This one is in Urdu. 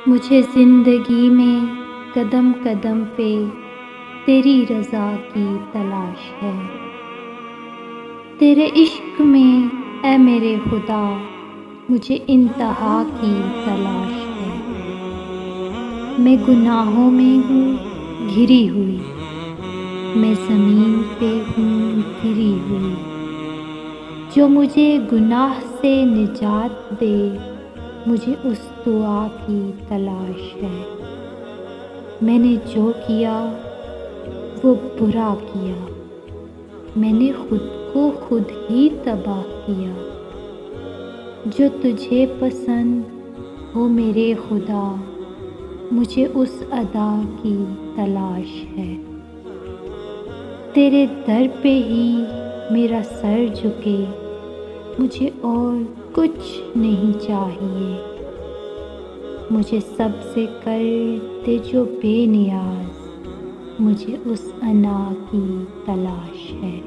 مجھے زندگی میں قدم قدم پہ تیری رضا کی تلاش ہے، تیرے عشق میں اے میرے خدا مجھے انتہا کی تلاش ہے۔ میں گناہوں میں ہوں گھری ہوئی، میں زمین پہ ہوں گری ہوئی، جو مجھے گناہ سے نجات دے مجھے اس دعا کی تلاش ہے۔ میں نے جو کیا وہ برا کیا، میں نے خود کو خود ہی تباہ کیا، جو تجھے پسند ہو میرے خدا مجھے اس ادا کی تلاش ہے۔ تیرے در پہ ہی میرا سر جھکے، مجھے اور کچھ نہیں چاہیے، مجھے سب سے کر دے جو بے نیاز، مجھے اس انا کی تلاش ہے۔